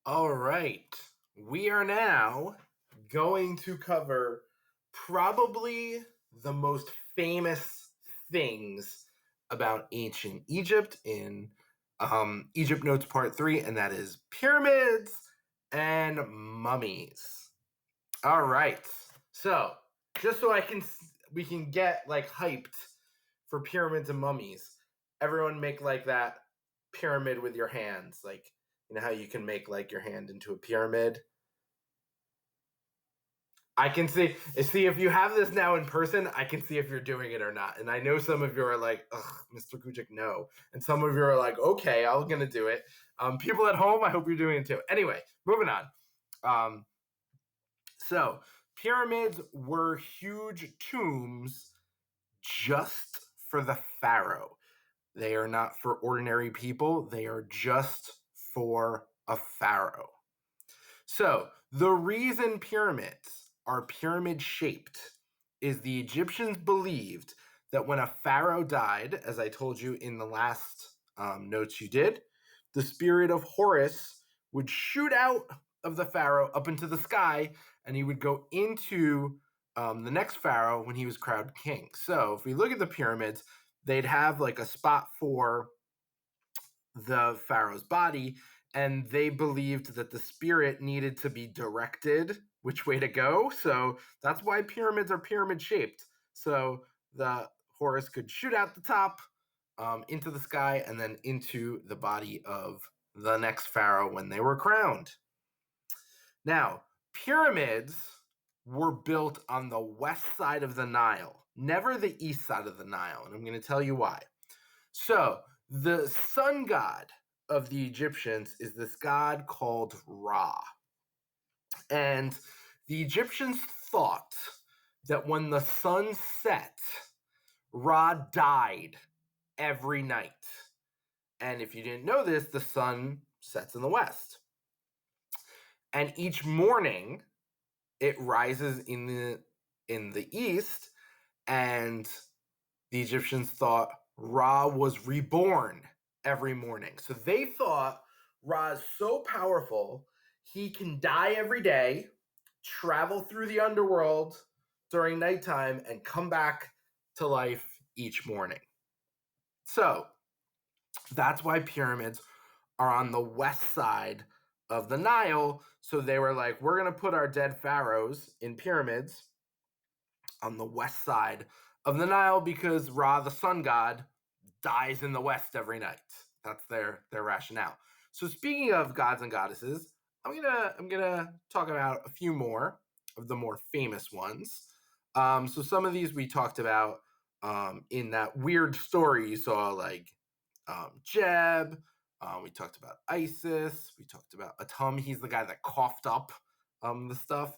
All right. We are now going to cover probably the most famous things about ancient Egypt in Egypt Notes Part 3, and that is pyramids and mummies. All right. So, just so we can get like hyped for pyramids and mummies, everyone make like that pyramid with your hands, like you know how you can make like your hand into a pyramid. I can see if you have this now in person, I can see if you're doing it or not. And I know some of you are like, ugh, Mr. Kuchik, no. And some of you are like, okay, I'm gonna do it. People at home, I hope you're doing it too. Anyway, moving on. So pyramids were huge tombs just for the pharaoh. They are not for ordinary people. They are just for a pharaoh. So the reason pyramids are pyramid shaped is the Egyptians believed that when a pharaoh died, as I told you in the last notes you did, the spirit of Horus would shoot out of the pharaoh up into the sky, and he would go into the next pharaoh when he was crowned king. So if we look at the pyramids, they'd have like a spot for the pharaoh's body, and they believed that the spirit needed to be directed which way to go. So that's why pyramids are pyramid shaped. So the Horus could shoot out the top into the sky and then into the body of the next pharaoh when they were crowned. Now, pyramids were built on the west side of the Nile, never the east side of the Nile. And I'm going to tell you why. So, the sun god of the Egyptians is this god called Ra. And the Egyptians thought that when the sun set, Ra died every night. And if you didn't know this, the sun sets in the west. And each morning, it rises in the east, and the Egyptians thought Ra was reborn every morning. So they thought Ra is so powerful, he can die every day, travel through the underworld during nighttime, and come back to life each morning. So that's why pyramids are on the west side of the Nile. So they were like, we're going to put our dead pharaohs in pyramids on the west side of the Nile because Ra, the sun god, dies in the west every night. That's their rationale. So speaking of gods and goddesses, I'm gonna talk about a few more of the more famous ones. So some of these we talked about in that weird story you saw, like Jeb. We talked about Isis. We talked about Atum. He's the guy that coughed up the stuff.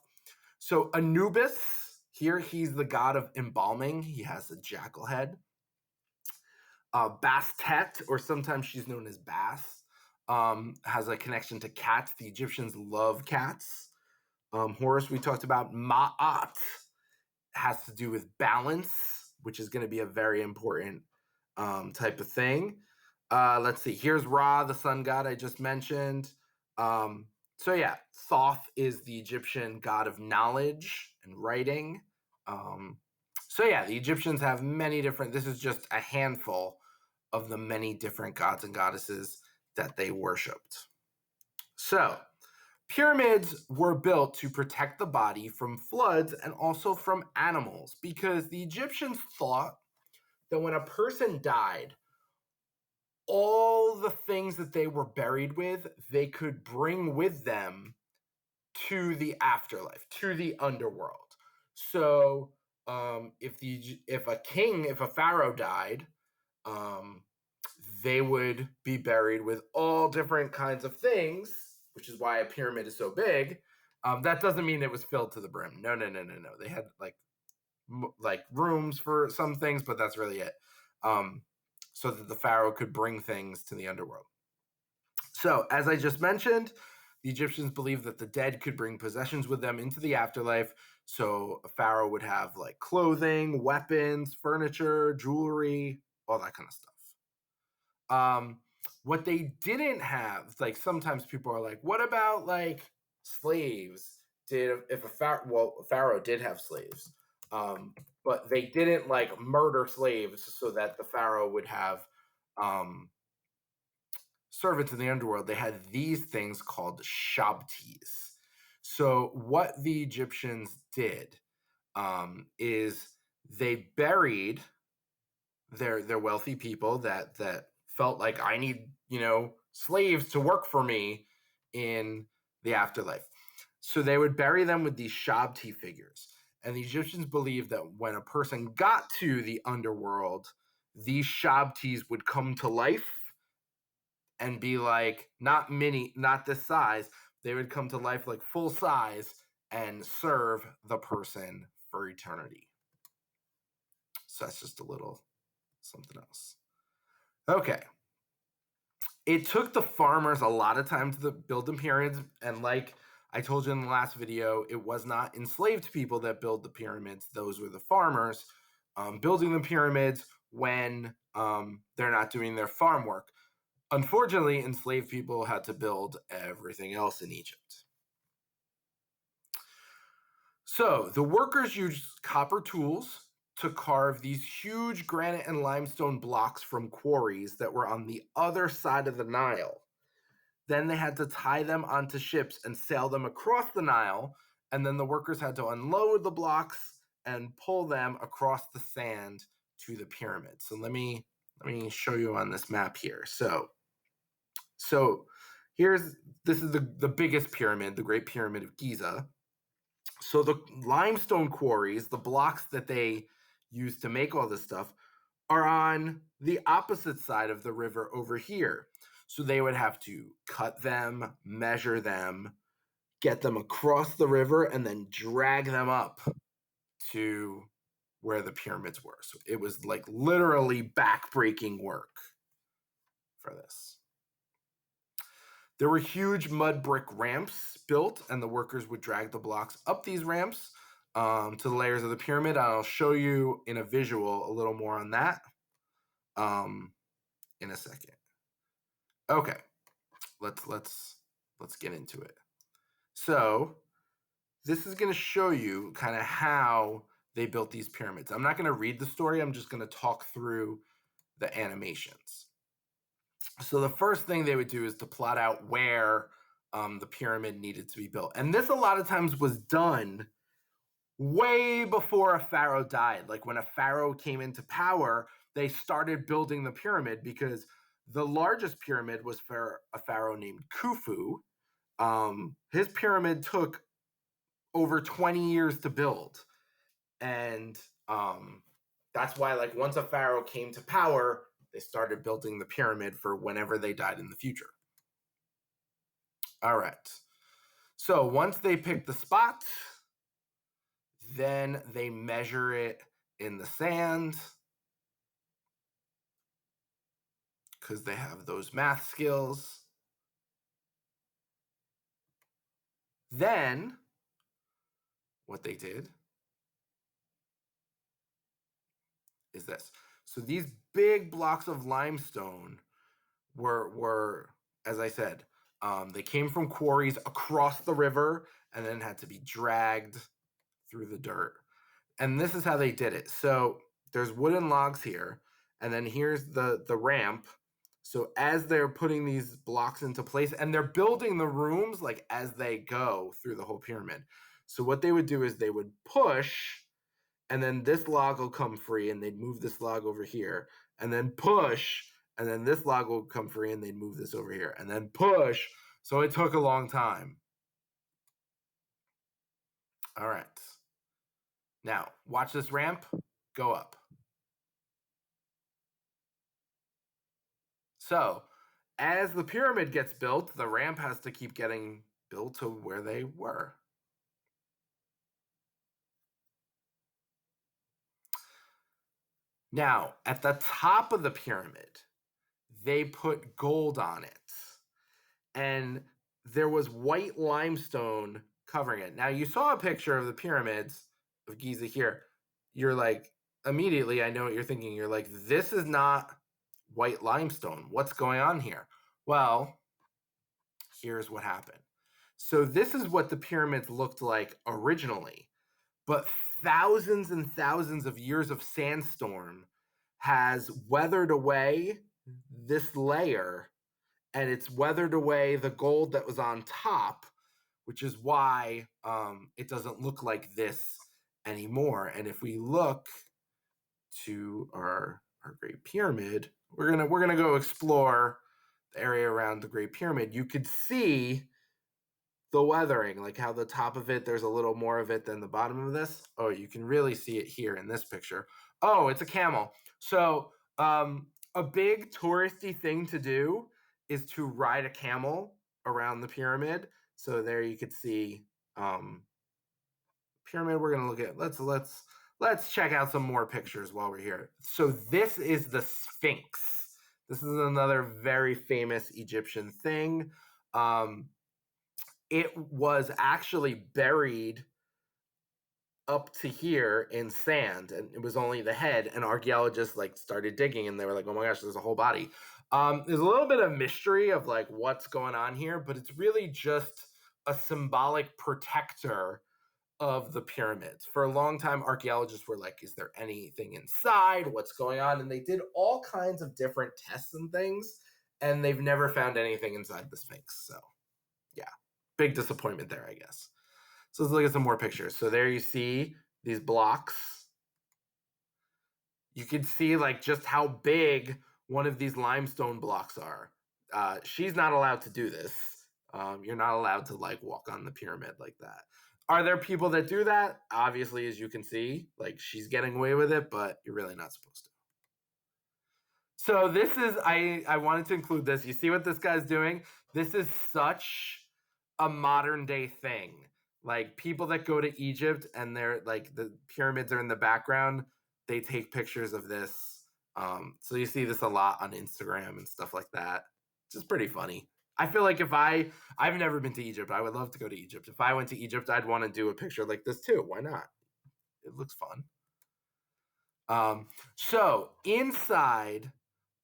So Anubis, here he's the god of embalming. He has a jackal head. Bastet, or sometimes she's known as Bass, has a connection to cats. The Egyptians love cats. Horus, we talked about. Ma'at has to do with balance, which is going to be a very important type of thing. Let's see. Here's Ra, the sun god I just mentioned. So yeah, Thoth is the Egyptian god of knowledge and writing. So yeah, the Egyptians have many different, this is just a handful of the many different gods and goddesses that they worshipped. So, pyramids were built to protect the body from floods and also from animals, because the Egyptians thought that when a person died, all the things that they were buried with, they could bring with them to the afterlife, to the underworld. So, if a pharaoh died, they would be buried with all different kinds of things, which is why a pyramid is so big. That doesn't mean it was filled to the brim. No. They had like rooms for some things, but that's really it. So that the pharaoh could bring things to the underworld. So, as I just mentioned, the Egyptians believed that the dead could bring possessions with them into the afterlife. So a pharaoh would have like clothing, weapons, furniture, jewelry, all that kind of stuff. What they didn't have, like sometimes people are like, what about like slaves? If a pharaoh did have slaves, but they didn't like murder slaves so that the pharaoh would have servants in the underworld. They had these things called shabtis. So what the Egyptians did is they buried their wealthy people that felt like, I need, slaves to work for me in the afterlife. So they would bury them with these shabti figures. And the Egyptians believed that when a person got to the underworld, these shabtis would come to life and be like, not this size. They would come to life like full size and serve the person for eternity. So that's just a little something else. Okay. It took the farmers a lot of time to build the pyramids. And like I told you in the last video, it was not enslaved people that build the pyramids. Those were the farmers building the pyramids when they're not doing their farm work. Unfortunately, enslaved people had to build everything else in Egypt. So the workers used copper tools to carve these huge granite and limestone blocks from quarries that were on the other side of the Nile. Then they had to tie them onto ships and sail them across the Nile, and then the workers had to unload the blocks and pull them across the sand to the pyramid. So let me show you on this map here. So this is the biggest pyramid, the Great Pyramid of Giza. So the limestone quarries, the blocks that they use to make all this stuff, are on the opposite side of the river over here. So they would have to cut them, measure them, get them across the river, and then drag them up to where the pyramids were. So it was like literally backbreaking work for this. There were huge mud brick ramps built, and the workers would drag the blocks up these ramps to the layers of the pyramid. I'll show you in a visual a little more on that in a second. Okay, let's get into it. So this is going to show you kind of how they built these pyramids. I'm not going to read the story. I'm just going to talk through the animations. So the first thing they would do is to plot out where the pyramid needed to be built. And this a lot of times was done way before a pharaoh died. Like when a pharaoh came into power, they started building the pyramid because the largest pyramid was for a pharaoh named Khufu. His pyramid took over 20 years to build. And that's why, like, once a pharaoh came to power, they started building the pyramid for whenever they died in the future. All right. So once they pick the spot, then they measure it in the sand because they have those math skills. Then what they did is this. So these big blocks of limestone were, as I said, they came from quarries across the river and then had to be dragged through the dirt. And this is how they did it. So there's wooden logs here, and then here's the ramp. So as they're putting these blocks into place, and they're building the rooms like as they go through the whole pyramid. So what they would do is they would push, and then this log will come free, and they'd move this log over here, and then push, and then this log will come free, and they'd move this over here, and then push. So it took a long time. All right. Now, watch this ramp go up. So, as the pyramid gets built, the ramp has to keep getting built to where they were. Now, at the top of the pyramid, they put gold on it. And there was white limestone covering it. Now, you saw a picture of the pyramids of Giza here. You're like, immediately, I know what you're thinking. You're like, this is not white limestone. What's going on here? Well, here's what happened. So this is what the pyramids looked like originally, but thousands and thousands of years of sandstorm has weathered away this layer, and it's weathered away the gold that was on top, which is why it doesn't look like this anymore. And if we look to our Great Pyramid, we're gonna go explore the area around the Great Pyramid. You could see the weathering, like how the top of it, there's a little more of it than the bottom of this. Oh, you can really see it here in this picture. Oh, it's a camel. So a big touristy thing to do is to ride a camel around the pyramid. So there you could see pyramid. We're gonna look at let's check out some more pictures while we're here. So this is the Sphinx. This is another very famous Egyptian thing. It was actually buried up to here in sand, and it was only the head, and archaeologists like started digging, and they were like, oh my gosh, there's a whole body. There's a little bit of mystery of like what's going on here, but it's really just a symbolic protector of the pyramids. For a long time, archaeologists were like, is there anything inside? What's going on? And they did all kinds of different tests and things, and they've never found anything inside the Sphinx. So yeah, big disappointment there, I guess. So let's look at some more pictures. So there you see these blocks. You can see like just how big one of these limestone blocks are. She's not allowed to do this. You're not allowed to like walk on the pyramid like that. Are there people that do that? Obviously, as you can see, like she's getting away with it, but you're really not supposed to. So this is, I wanted to include this. You see what this guy's doing? This is such a modern day thing. Like people that go to Egypt and they're like the pyramids are in the background, they take pictures of this. So you see this a lot on Instagram and stuff like that. It's just pretty funny. I feel like if I've never been to Egypt, I would love to go to Egypt. If I went to Egypt, I'd want to do a picture like this too. Why not? It looks fun. So inside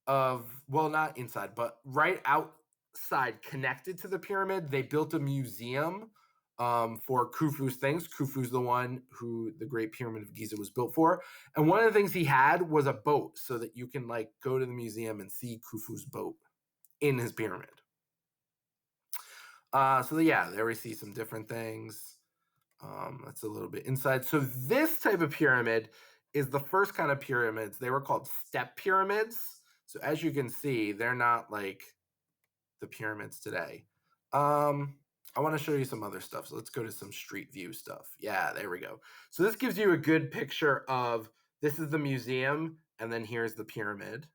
of, well, not inside, but right outside, connected to the pyramid, they built a museum for Khufu's things. Khufu's the one who the Great Pyramid of Giza was built for. And one of the things he had was a boat so that you can like go to the museum and see Khufu's boat in his pyramid. So yeah, there we see some different things. That's a little bit inside. So this type of pyramid is the first kind of pyramids. They were called step pyramids. So as you can see, they're not like the pyramids today. I want to show you some other stuff. So let's go to some street view stuff. Yeah, there we go. So this gives you a good picture of, this is the museum, and then here's the pyramid.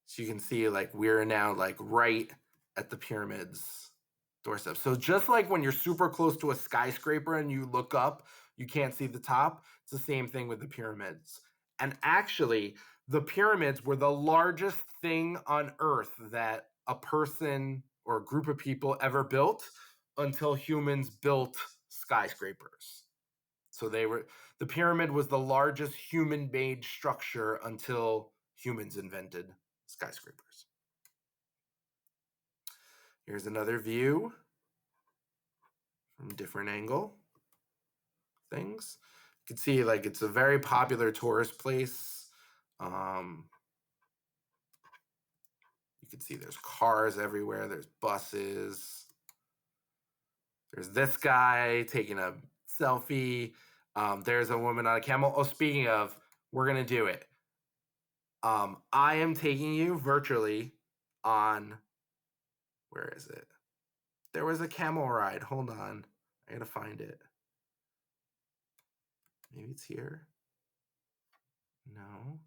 So you can see like we're now like right at the pyramid's doorstep. So just like when you're super close to a skyscraper and you look up, you can't see the top. It's the same thing with the pyramids. And actually, the pyramids were the largest thing on Earth that a person or a group of people ever built until humans built skyscrapers. So the pyramid was the largest human-made structure until humans invented skyscrapers. Here's another view from a different angle. Things. You can see like it's a very popular tourist place. You can see there's cars everywhere. There's buses. There's this guy taking a selfie. There's a woman on a camel. Oh, speaking of, we're going to do it. I am taking you virtually on, where is it? There was a camel ride. Hold on. I got to find it. Maybe it's here. No.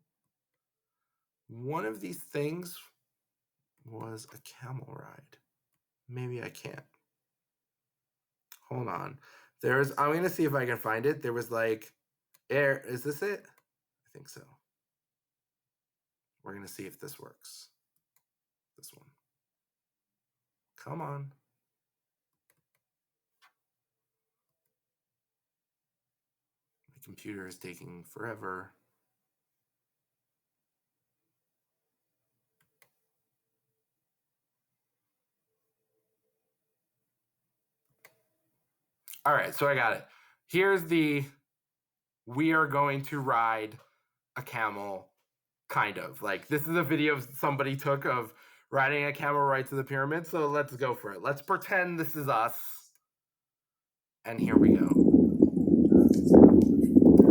One of these things was a camel ride. Maybe I can't. Hold on. I'm going to see if I can find it. There was like, is this it? I think so. We're going to see if this works. This one. Come on. My computer is taking forever. All right, so I got it. Here's the we are going to ride a camel, kind of. Like, this is a video somebody took of riding a camel right to the pyramid, so let's go for it. Let's pretend this is us. And here we go.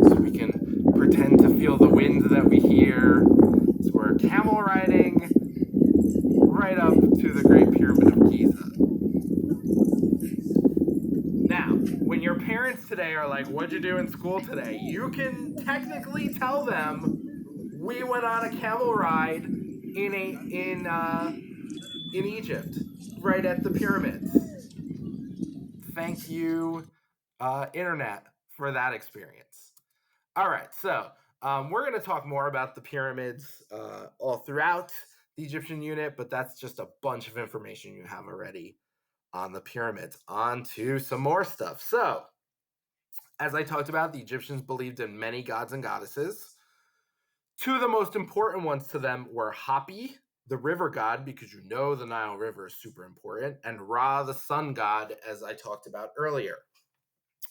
So we can pretend to feel the wind that we hear. So we're camel riding right up to the Great Pyramid of Giza. Now, when your parents today are like, what'd you do in school today? You can technically tell them, we went on a camel ride in Egypt, right at the pyramids. Thank you, internet, for that experience. All right, so we're going to talk more about the pyramids all throughout the Egyptian unit, but that's just a bunch of information you have already on the pyramids. On to some more stuff. So, as I talked about, the Egyptians believed in many gods and goddesses. Two of the most important ones to them were Hapi, the river god, because you know the Nile River is super important, and Ra, the sun god, as I talked about earlier.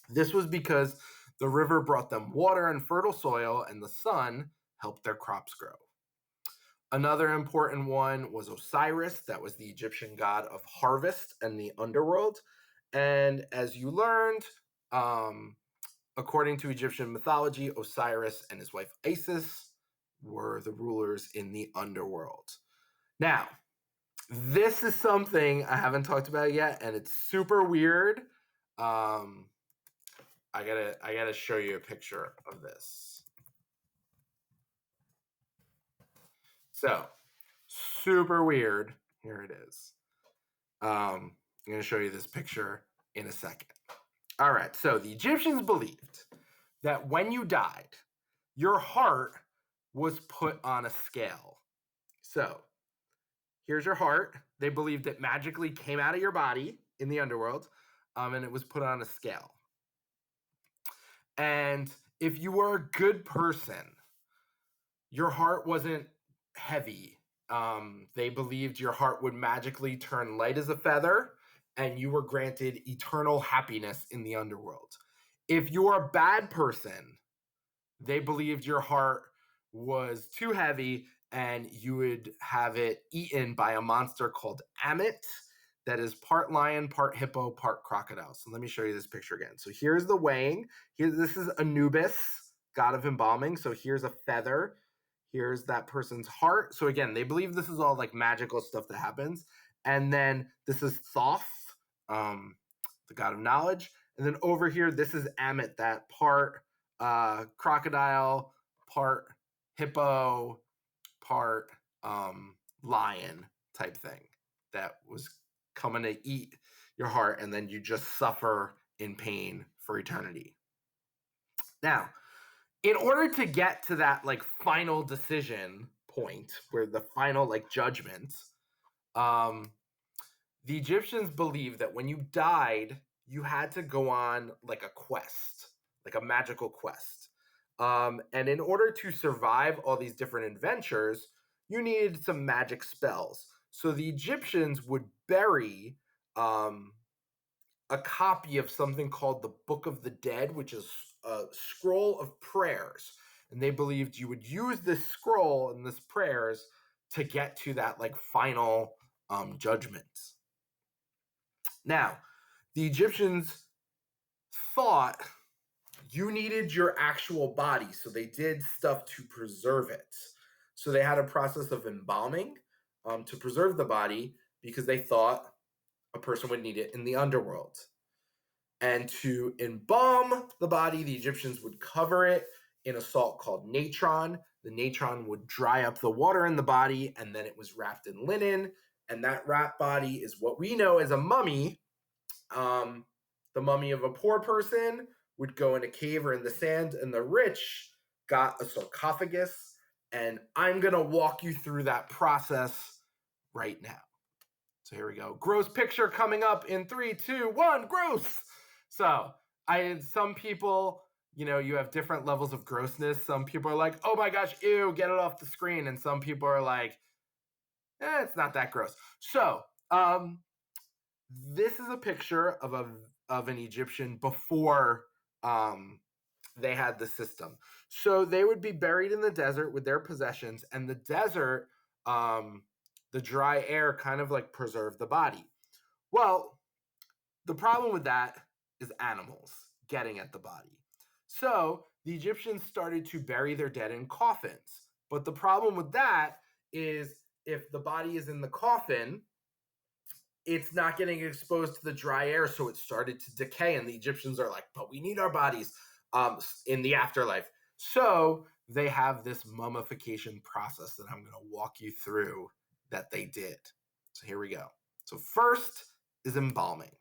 This was because the river brought them water and fertile soil, and the sun helped their crops grow. Another important one was Osiris. That was the Egyptian god of harvest and the underworld. And as you learned, according to Egyptian mythology, Osiris and his wife Isis were the rulers in the underworld. Now, this is something I haven't talked about yet, and it's super weird. I gotta show you a picture of this. So, super weird. Here it is. I'm gonna show you this picture in a second. All right, so the Egyptians believed that when you died, your heart was put on a scale. So, here's your heart. They believed it magically came out of your body in the underworld, and it was put on a scale. And if you were a good person, your heart wasn't heavy. They believed your heart would magically turn light as a feather, and you were granted eternal happiness in the underworld. If you're a bad person, they believed your heart was too heavy and you would have it eaten by a monster called Ammit that is part lion, part hippo, part crocodile. So let me show you this picture again. So here's the weighing. This is Anubis, god of embalming. So here's a feather. Here's that person's heart. So again, they believe this is all like magical stuff that happens. And then this is Thoth, the god of knowledge. And then over here, this is Ammit, that part crocodile, part hippo, part lion type thing that was coming to eat your heart, and then you just suffer in pain for eternity. Now, in order to get to that like final decision point where the final like judgment, the Egyptians believed that when you died, you had to go on like a quest, like a magical quest. And in order to survive all these different adventures, you needed some magic spells. So the Egyptians would bury a copy of something called the Book of the Dead, which is a scroll of prayers. And they believed you would use this scroll and this prayers to get to that like final judgment. Now, the Egyptians thought you needed your actual body, so they did stuff to preserve it. So they had a process of embalming to preserve the body because they thought a person would need it in the underworld. And to embalm the body, the Egyptians would cover it in a salt called natron. The natron would dry up the water in the body, and then it was wrapped in linen. And that wrapped body is what we know as a mummy. The mummy of a poor person would go in a cave or in the sand, and the rich got a sarcophagus. And I'm going to walk you through that process right now. So here we go. Gross picture coming up in 3, 2, 1, gross. So some people, you have different levels of grossness. Some people are like, oh my gosh, ew, get it off the screen. And some people are like, it's not that gross. So this is a picture of a of an Egyptian before they had the system. So they would be buried in the desert with their possessions, and the desert, the dry air kind of like preserved the body. Well, the problem with that is animals getting at the body. So the Egyptians started to bury their dead in coffins. But the problem with that is if the body is in the coffin, it's not getting exposed to the dry air, so it started to decay. And the Egyptians are like, but we need our bodies in the afterlife. So they have this mummification process that I'm going to walk you through that they did. So here we go. So first is embalming.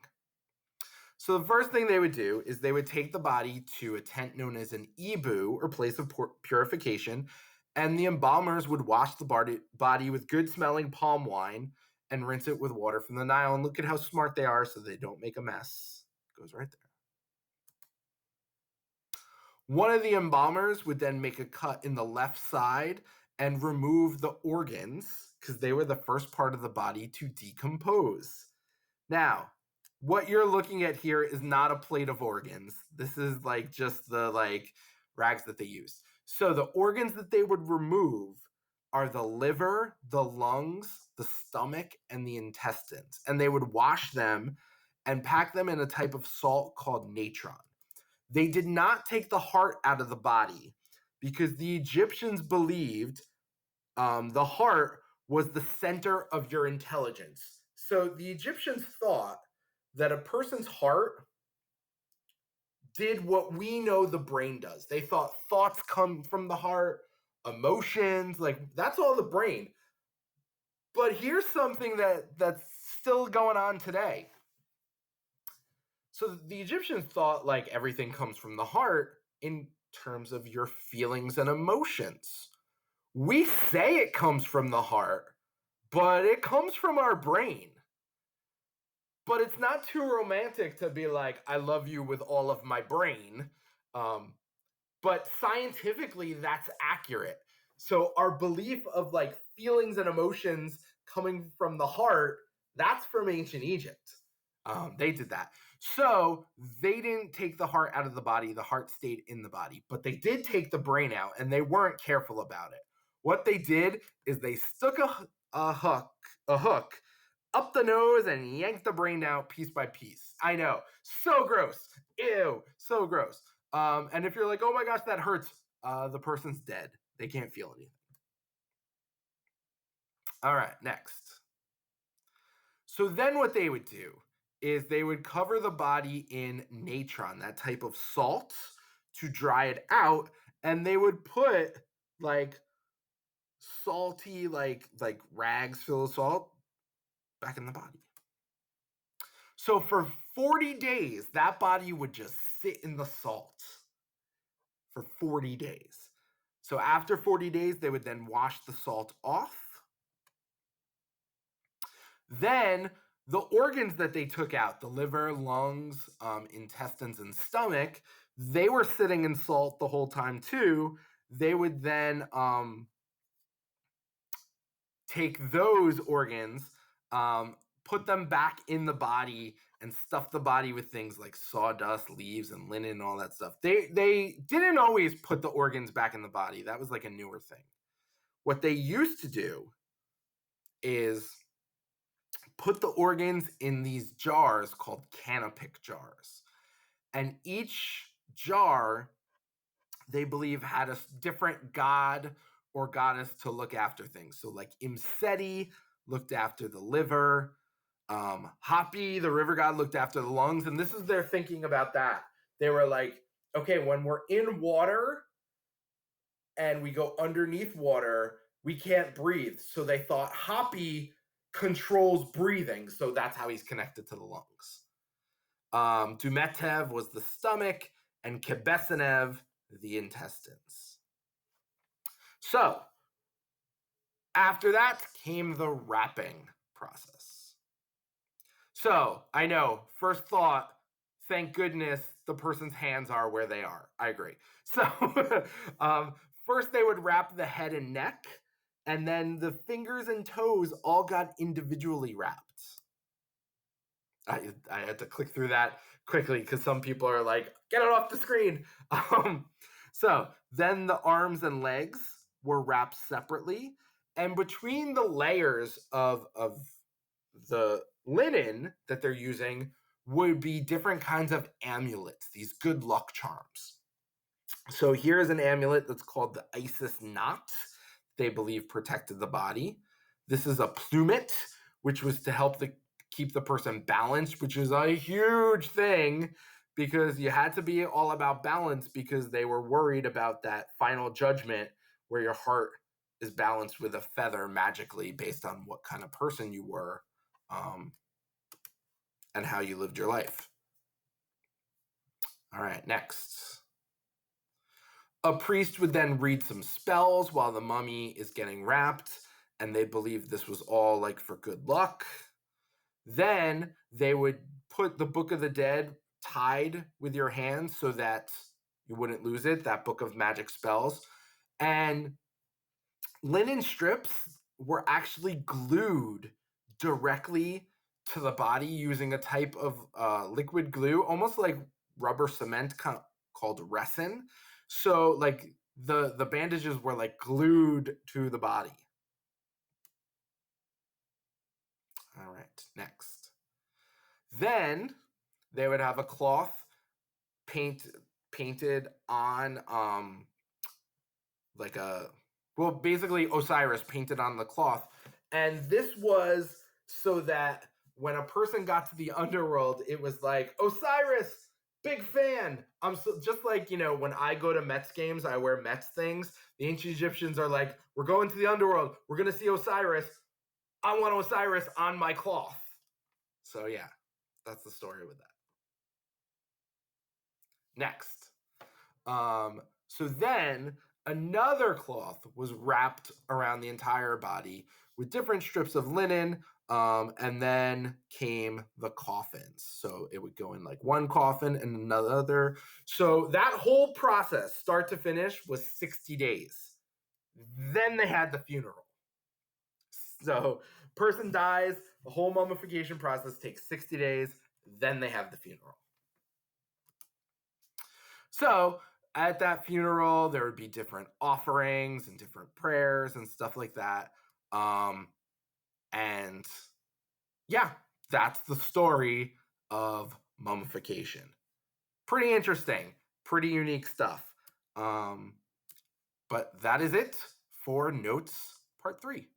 So the first thing they would do is they would take the body to a tent known as an ibu, or place of purification, and the embalmers would wash the body with good-smelling palm wine and rinse it with water from the Nile. And look at how smart they are so they don't make a mess. It goes right there. One of the embalmers would then make a cut in the left side and remove the organs because they were the first part of the body to decompose. Now, what you're looking at here is not a plate of organs. This is like just the rags that they use. So the organs that they would remove are the liver, the lungs, the stomach, and the intestines. And they would wash them and pack them in a type of salt called natron. They did not take the heart out of the body because the Egyptians believed the heart was the center of your intelligence. So the Egyptians thought that a person's heart did what we know the brain does. They thought thoughts come from the heart, emotions, like that's all the brain. But here's something that's still going on today. So the Egyptians thought like everything comes from the heart in terms of your feelings and emotions. We say it comes from the heart, but it comes from our brain. But it's not too romantic to be like, I love you with all of my brain. But scientifically, that's accurate. So our belief of like feelings and emotions coming from the heart, that's from ancient Egypt. They did that. So they didn't take the heart out of the body. The heart stayed in the body. But they did take the brain out, and they weren't careful about it. What they did is they stuck a hook up the nose and yanked the brain out piece by piece. I know. So gross. Ew. So gross. And if you're like, oh my gosh, that hurts, the person's dead. They can't feel anything. All right, next. So then what they would do is they would cover the body in natron, that type of salt, to dry it out, and they would put like salty like rags filled with salt back in the body. So for 40 days, that body would just sit in the salt for 40 days. So after 40 days, they would then wash the salt off. Then the organs that they took out, the liver, lungs, intestines, and stomach, they were sitting in salt the whole time too. They would then take those organs, put them back in the body, and stuff the body with things like sawdust, leaves, and linen, and all that stuff. They didn't always put the organs back in the body. That was like a newer thing. What they used to do is put the organs in these jars called canopic jars. And each jar, they believe, had a different god or goddess to look after things. So like Imseti looked after the liver. Hapi, the river god, looked after the lungs. And this is their thinking about that. They were like, okay, when we're in water and we go underneath water, we can't breathe. So they thought Hapi controls breathing, so that's how he's connected to the lungs. Dumetev was the stomach, and Kebesenev the intestines. So after that came the wrapping process. So I know, first thought, thank goodness the person's hands are where they are. I agree. So first they would wrap the head and neck, and then the fingers and toes all got individually wrapped. I had to click through that quickly because some people are like, get it off the screen. So then the arms and legs were wrapped separately, and between the layers of the linen that they're using would be different kinds of amulets, these good luck charms. So here's an amulet that's called the Isis knot. They believe protected the body. This is a plummet, which was to help keep the person balanced, which is a huge thing because you had to be all about balance because they were worried about that final judgment where your heart is balanced with a feather magically based on what kind of person you were and how you lived your life. All right, next. A priest would then read some spells while the mummy is getting wrapped, and they believed this was all like for good luck. Then they would put the Book of the Dead tied with your hand so that you wouldn't lose it, that book of magic spells. And linen strips were actually glued directly to the body using a type of liquid glue, almost like rubber cement called resin. So like the bandages were like glued to the body. All right, next. Then they would have a cloth painted on basically Osiris painted on the cloth. And this was so that when a person got to the underworld, it was like, Osiris, big fan. I'm so, just like, when I go to Mets games, I wear Mets things. The ancient Egyptians are like, we're going to the underworld. We're going to see Osiris. I want Osiris on my cloth. So yeah, that's the story with that. Next. So then another cloth was wrapped around the entire body with different strips of linen, and then came the coffins. So it would go in like one coffin and another. So that whole process, start to finish, was 60 days. Then they had the funeral. So person dies, the whole mummification process takes 60 days, then they have the funeral. So at that funeral, there would be different offerings and different prayers and stuff like that. And yeah, that's the story of mummification. Pretty interesting, pretty unique stuff. But that is it for Notes Part 3.